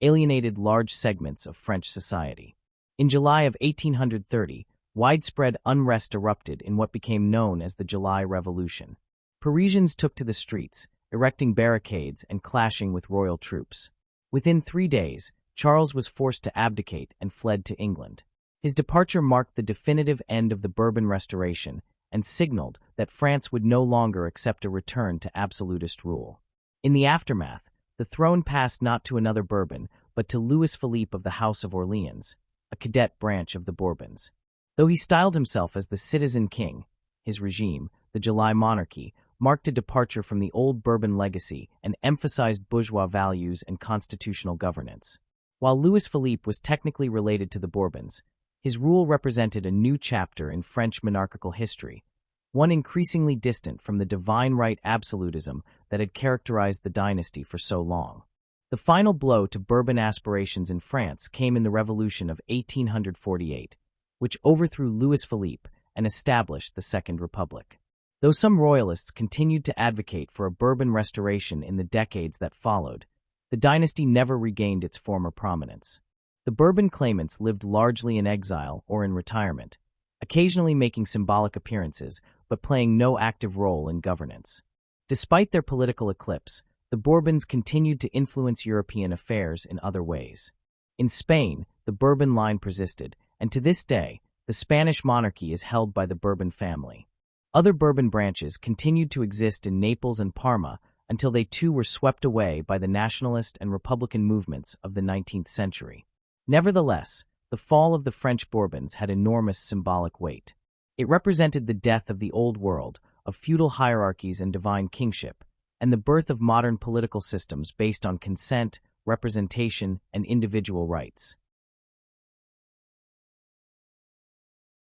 alienated large segments of French society. In July of 1830, widespread unrest erupted in what became known as the July Revolution. Parisians took to the streets, erecting barricades and clashing with royal troops. Within 3 days, Charles was forced to abdicate and fled to England. His departure marked the definitive end of the Bourbon Restoration and signaled that France would no longer accept a return to absolutist rule. In the aftermath, the throne passed not to another Bourbon, but to Louis Philippe of the House of Orleans, a cadet branch of the Bourbons. Though he styled himself as the citizen king, his regime, the July monarchy, marked a departure from the old Bourbon legacy and emphasized bourgeois values and constitutional governance. While Louis Philippe was technically related to the Bourbons, his rule represented a new chapter in French monarchical history, one increasingly distant from the divine right absolutism that had characterized the dynasty for so long. The final blow to Bourbon aspirations in France came in the Revolution of 1848, which overthrew Louis Philippe and established the Second Republic. Though some royalists continued to advocate for a Bourbon restoration in the decades that followed, the dynasty never regained its former prominence. The Bourbon claimants lived largely in exile or in retirement, occasionally making symbolic appearances but playing no active role in governance. Despite their political eclipse, the Bourbons continued to influence European affairs in other ways. In Spain, the Bourbon line persisted, and to this day, the Spanish monarchy is held by the Bourbon family. Other Bourbon branches continued to exist in Naples and Parma until they too were swept away by the nationalist and republican movements of the 19th century. Nevertheless, the fall of the French Bourbons had enormous symbolic weight. It represented the death of the old world, of feudal hierarchies and divine kingship, and the birth of modern political systems based on consent, representation, and individual rights.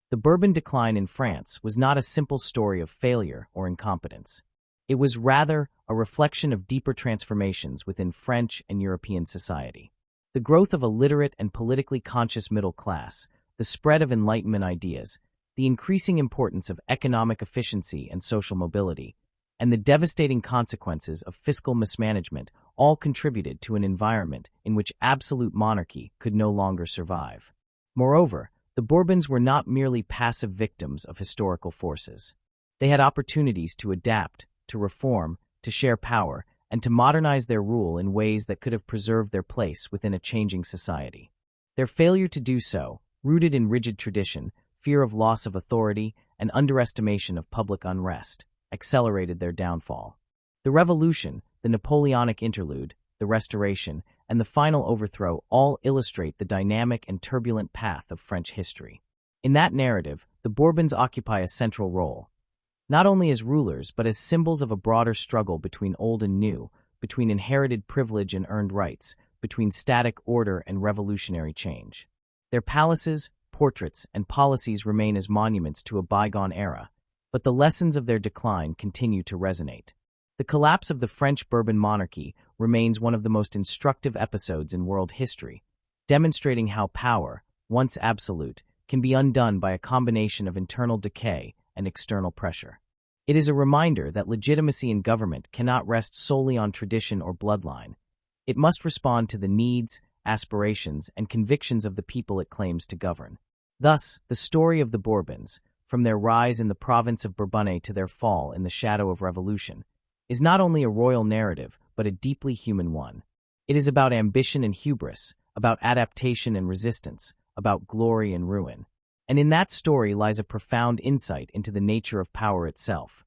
The Bourbon decline in France was not a simple story of failure or incompetence. It was rather a reflection of deeper transformations within French and European society. The growth of a literate and politically conscious middle class, the spread of Enlightenment ideas, the increasing importance of economic efficiency and social mobility, and the devastating consequences of fiscal mismanagement all contributed to an environment in which absolute monarchy could no longer survive. Moreover, the Bourbons were not merely passive victims of historical forces. They had opportunities to adapt, to reform, to share power, and to modernize their rule in ways that could have preserved their place within a changing society. Their failure to do so, rooted in rigid tradition, fear of loss of authority, and underestimation of public unrest, accelerated their downfall. The Revolution, the Napoleonic interlude, the Restoration, and the final overthrow all illustrate the dynamic and turbulent path of French history. In that narrative, the Bourbons occupy a central role, not only as rulers but as symbols of a broader struggle between old and new, between inherited privilege and earned rights, between static order and revolutionary change. Their palaces, portraits, and policies remain as monuments to a bygone era, but the lessons of their decline continue to resonate. The collapse of the French Bourbon monarchy remains one of the most instructive episodes in world history, demonstrating how power, once absolute, can be undone by a combination of internal decay and external pressure. It is a reminder that legitimacy in government cannot rest solely on tradition or bloodline. It must respond to the needs, aspirations, and convictions of the people it claims to govern. Thus, the story of the Bourbons, from their rise in the province of Bourbonnais to their fall in the shadow of revolution, is not only a royal narrative, but a deeply human one. It is about ambition and hubris, about adaptation and resistance, about glory and ruin. And in that story lies a profound insight into the nature of power itself,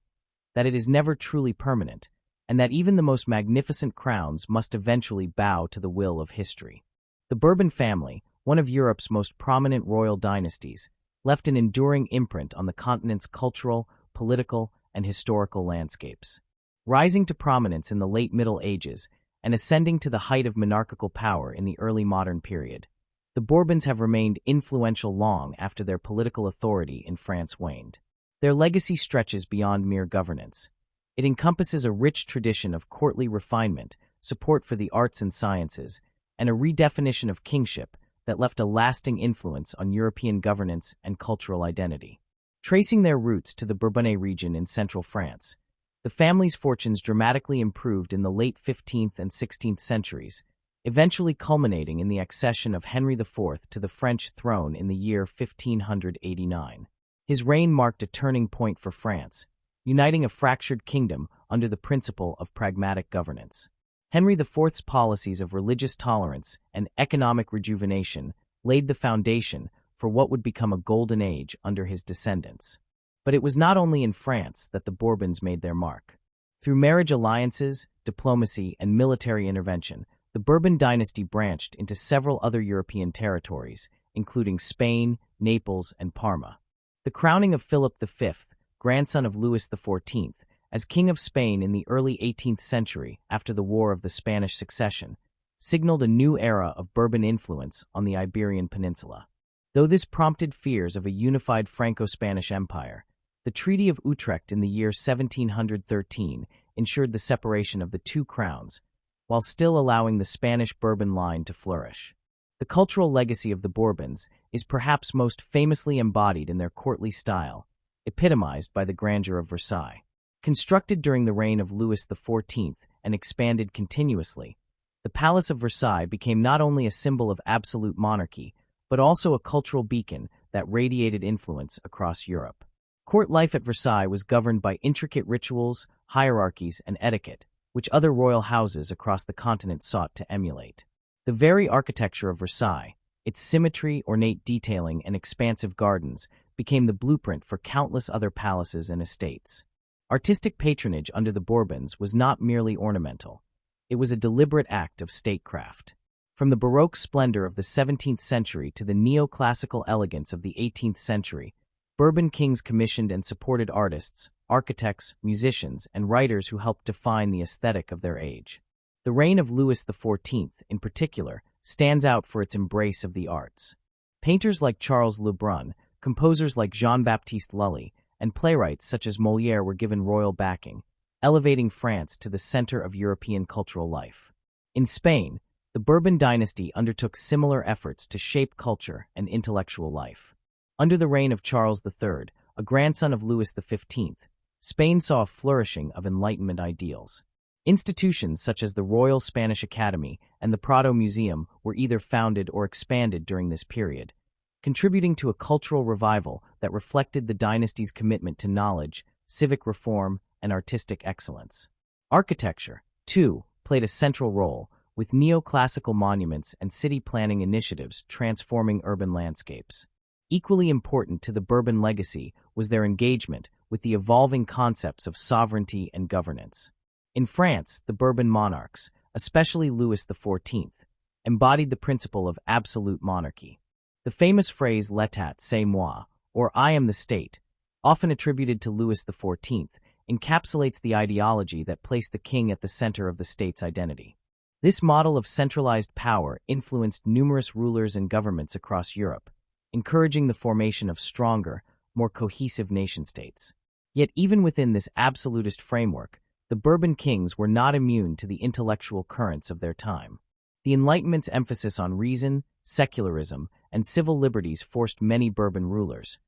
that it is never truly permanent, and that even the most magnificent crowns must eventually bow to the will of history. The Bourbon family, one of Europe's most prominent royal dynasties, left an enduring imprint on the continent's cultural, political, and historical landscapes. Rising to prominence in the late Middle Ages and ascending to the height of monarchical power in the early modern period, the Bourbons have remained influential long after their political authority in France waned. Their legacy stretches beyond mere governance. It encompasses a rich tradition of courtly refinement, support for the arts and sciences, and a redefinition of kingship that left a lasting influence on European governance and cultural identity. Tracing their roots to the Bourbonnais region in central France, the family's fortunes dramatically improved in the late 15th and 16th centuries, eventually culminating in the accession of Henry IV to the French throne in the year 1589. His reign marked a turning point for France, uniting a fractured kingdom under the principle of pragmatic governance. Henry IV's policies of religious tolerance and economic rejuvenation laid the foundation for what would become a golden age under his descendants. But it was not only in France that the Bourbons made their mark. Through marriage alliances, diplomacy, and military intervention, the Bourbon dynasty branched into several other European territories, including Spain, Naples, and Parma. The crowning of Philip V, grandson of Louis XIV, as King of Spain in the early 18th century after the War of the Spanish Succession, signaled a new era of Bourbon influence on the Iberian Peninsula. Though this prompted fears of a unified Franco-Spanish empire, the Treaty of Utrecht in the year 1713 ensured the separation of the two crowns, while still allowing the Spanish Bourbon line to flourish. The cultural legacy of the Bourbons is perhaps most famously embodied in their courtly style, epitomized by the grandeur of Versailles. Constructed during the reign of Louis XIV and expanded continuously, the Palace of Versailles became not only a symbol of absolute monarchy, but also a cultural beacon that radiated influence across Europe. Court life at Versailles was governed by intricate rituals, hierarchies, and etiquette, which other royal houses across the continent sought to emulate. The very architecture of Versailles, its symmetry, ornate detailing, and expansive gardens, became the blueprint for countless other palaces and estates. Artistic patronage under the Bourbons was not merely ornamental. It was a deliberate act of statecraft. From the Baroque splendor of the 17th century to the neoclassical elegance of the 18th century, Bourbon kings commissioned and supported artists, architects, musicians, and writers who helped define the aesthetic of their age. The reign of Louis XIV, in particular, stands out for its embrace of the arts. Painters like Charles Le Brun, composers like Jean-Baptiste Lully, and playwrights such as Molière were given royal backing, elevating France to the center of European cultural life. In Spain, the Bourbon dynasty undertook similar efforts to shape culture and intellectual life. Under the reign of Charles III, a grandson of Louis XV, Spain saw a flourishing of Enlightenment ideals. Institutions such as the Royal Spanish Academy and the Prado Museum were either founded or expanded during this period, contributing to a cultural revival that reflected the dynasty's commitment to knowledge, civic reform, and artistic excellence. Architecture, too, played a central role, with neoclassical monuments and city planning initiatives transforming urban landscapes. Equally important to the Bourbon legacy was their engagement with the evolving concepts of sovereignty and governance. In France, the Bourbon monarchs, especially Louis XIV, embodied the principle of absolute monarchy. The famous phrase "L'État, c'est moi," or "I am the state," often attributed to Louis XIV, encapsulates the ideology that placed the king at the center of the state's identity. This model of centralized power influenced numerous rulers and governments across Europe, encouraging the formation of stronger, more cohesive nation-states. Yet even within this absolutist framework, the Bourbon kings were not immune to the intellectual currents of their time. The Enlightenment's emphasis on reason, secularism, and civil liberties forced many Bourbon rulers,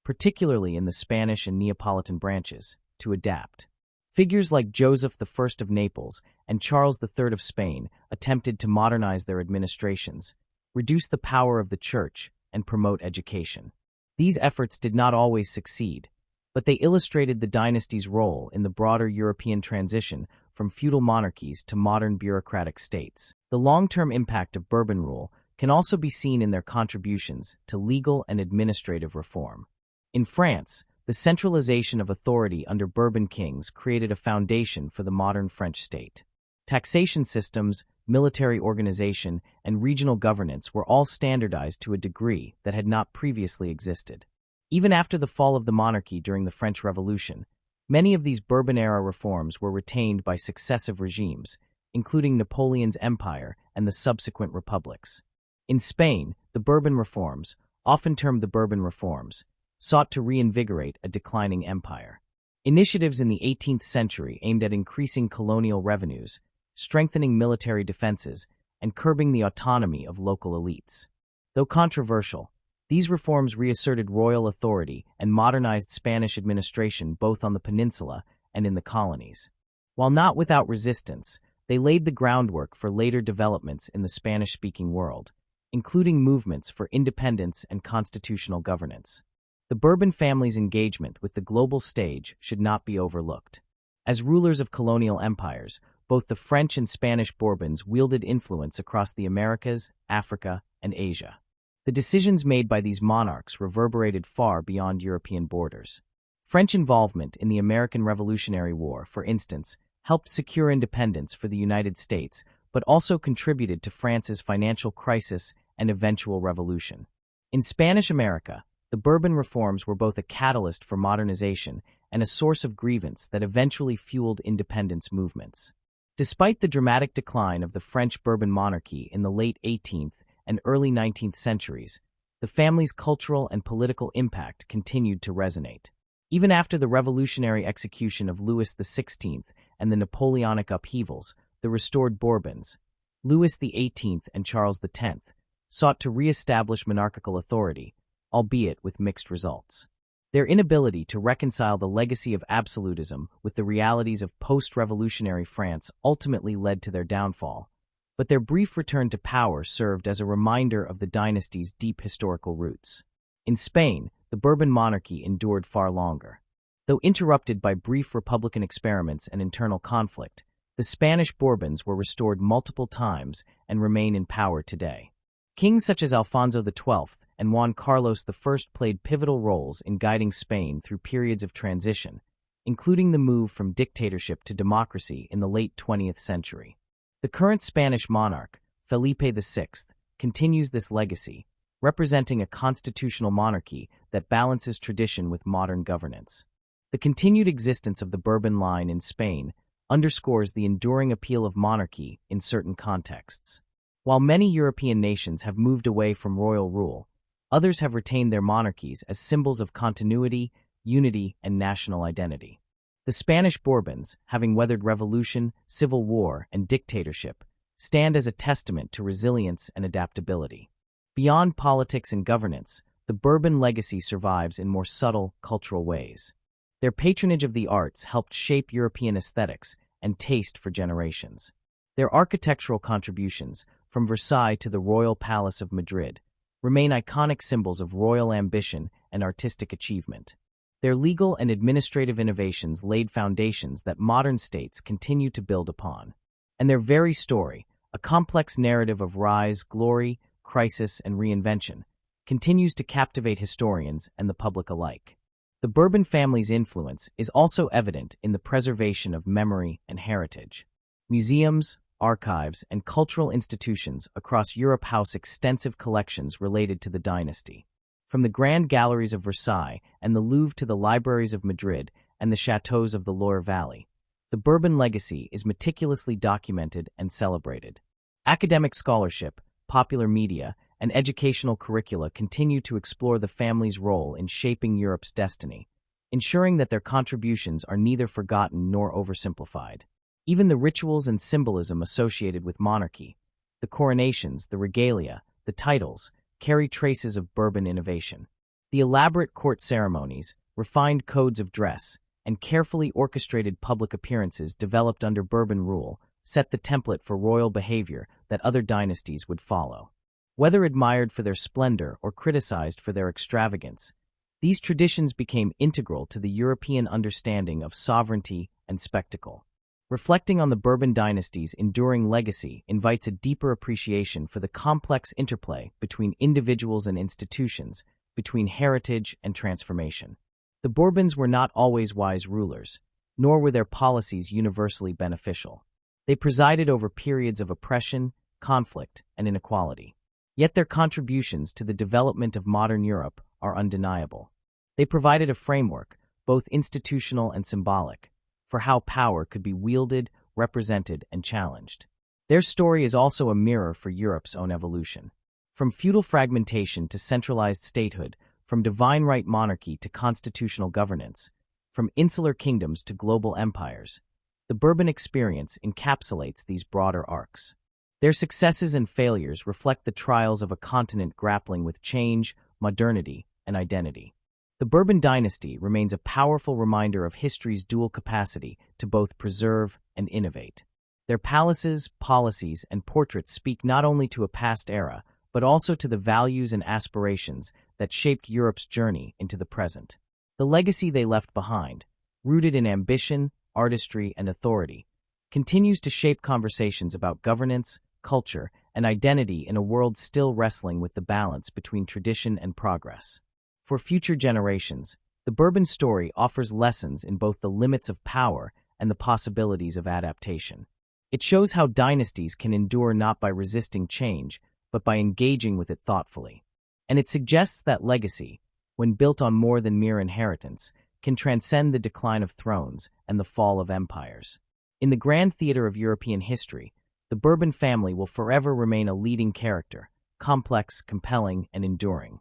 particularly in the Spanish and Neapolitan branches, to adapt. Figures like Joseph I of Naples and Charles III of Spain attempted to modernize their administrations, reduce the power of the church, and promote education. These efforts did not always succeed, but they illustrated the dynasty's role in the broader European transition from feudal monarchies to modern bureaucratic states. The long-term impact of Bourbon rule can also be seen in their contributions to legal and administrative reform. In France, the centralization of authority under Bourbon kings created a foundation for the modern French state. Taxation systems, military organization, and regional governance were all standardized to a degree that had not previously existed. Even after the fall of the monarchy during the French Revolution, many of these Bourbon-era reforms were retained by successive regimes, including Napoleon's empire and the subsequent republics. In Spain, the Bourbon reforms, often termed the Bourbon reforms, sought to reinvigorate a declining empire. Initiatives in the 18th century aimed at increasing colonial revenues, strengthening military defenses, and curbing the autonomy of local elites. Though controversial, these reforms reasserted royal authority and modernized Spanish administration both on the peninsula and in the colonies. While not without resistance, they laid the groundwork for later developments in the Spanish-speaking world, including movements for independence and constitutional governance. The Bourbon family's engagement with the global stage should not be overlooked. As rulers of colonial empires, both the French and Spanish Bourbons wielded influence across the Americas, Africa, and Asia. The decisions made by these monarchs reverberated far beyond European borders. French involvement in the American Revolutionary War, for instance, helped secure independence for the United States, but also contributed to France's financial crisis and eventual revolution. In Spanish America, the Bourbon reforms were both a catalyst for modernization and a source of grievance that eventually fueled independence movements. Despite the dramatic decline of the French Bourbon monarchy in the late 18th and early 19th centuries, the family's cultural and political impact continued to resonate. Even after the revolutionary execution of Louis XVI and the Napoleonic upheavals, the restored Bourbons, Louis XVIII and Charles X, sought to re-establish monarchical authority, albeit with mixed results. Their inability to reconcile the legacy of absolutism with the realities of post-revolutionary France ultimately led to their downfall, but their brief return to power served as a reminder of the dynasty's deep historical roots. In Spain, the Bourbon monarchy endured far longer. Though interrupted by brief republican experiments and internal conflict, the Spanish Bourbons were restored multiple times and remain in power today. Kings such as Alfonso XII and Juan Carlos I played pivotal roles in guiding Spain through periods of transition, including the move from dictatorship to democracy in the late 20th century. The current Spanish monarch, Felipe VI, continues this legacy, representing a constitutional monarchy that balances tradition with modern governance. The continued existence of the Bourbon line in Spain underscores the enduring appeal of monarchy in certain contexts. While many European nations have moved away from royal rule, others have retained their monarchies as symbols of continuity, unity, and national identity. The Spanish Bourbons, having weathered revolution, civil war, and dictatorship, stand as a testament to resilience and adaptability. Beyond politics and governance, the Bourbon legacy survives in more subtle, cultural ways. Their patronage of the arts helped shape European aesthetics and taste for generations. Their architectural contributions, from Versailles to the Royal Palace of Madrid, remain iconic symbols of royal ambition and artistic achievement. Their legal and administrative innovations laid foundations that modern states continue to build upon. And their very story, a complex narrative of rise, glory, crisis, and reinvention, continues to captivate historians and the public alike. The Bourbon family's influence is also evident in the preservation of memory and heritage. Museums, archives, and cultural institutions across Europe house extensive collections related to the dynasty. From the grand galleries of Versailles and the Louvre to the libraries of Madrid and the chateaux of the Loire Valley, the Bourbon legacy is meticulously documented and celebrated. Academic scholarship, popular media, and educational curricula continue to explore the family's role in shaping Europe's destiny, ensuring that their contributions are neither forgotten nor oversimplified. Even the rituals and symbolism associated with monarchy, the coronations, the regalia, the titles, carry traces of Bourbon innovation. The elaborate court ceremonies, refined codes of dress, and carefully orchestrated public appearances developed under Bourbon rule set the template for royal behavior that other dynasties would follow. Whether admired for their splendor or criticized for their extravagance, these traditions became integral to the European understanding of sovereignty and spectacle. Reflecting on the Bourbon dynasty's enduring legacy invites a deeper appreciation for the complex interplay between individuals and institutions, between heritage and transformation. The Bourbons were not always wise rulers, nor were their policies universally beneficial. They presided over periods of oppression, conflict, and inequality. Yet their contributions to the development of modern Europe are undeniable. They provided a framework, both institutional and symbolic, for how power could be wielded, represented, and challenged. Their story is also a mirror for Europe's own evolution. From feudal fragmentation to centralized statehood, from divine right monarchy to constitutional governance, from insular kingdoms to global empires, the Bourbon experience encapsulates these broader arcs. Their successes and failures reflect the trials of a continent grappling with change, modernity, and identity. The Bourbon dynasty remains a powerful reminder of history's dual capacity to both preserve and innovate. Their palaces, policies, and portraits speak not only to a past era, but also to the values and aspirations that shaped Europe's journey into the present. The legacy they left behind, rooted in ambition, artistry, and authority, continues to shape conversations about governance, culture, and identity in a world still wrestling with the balance between tradition and progress. For future generations, the Bourbon story offers lessons in both the limits of power and the possibilities of adaptation. It shows how dynasties can endure not by resisting change, but by engaging with it thoughtfully. And it suggests that legacy, when built on more than mere inheritance, can transcend the decline of thrones and the fall of empires. In the grand theater of European history, the Bourbon family will forever remain a leading character, complex, compelling, and enduring.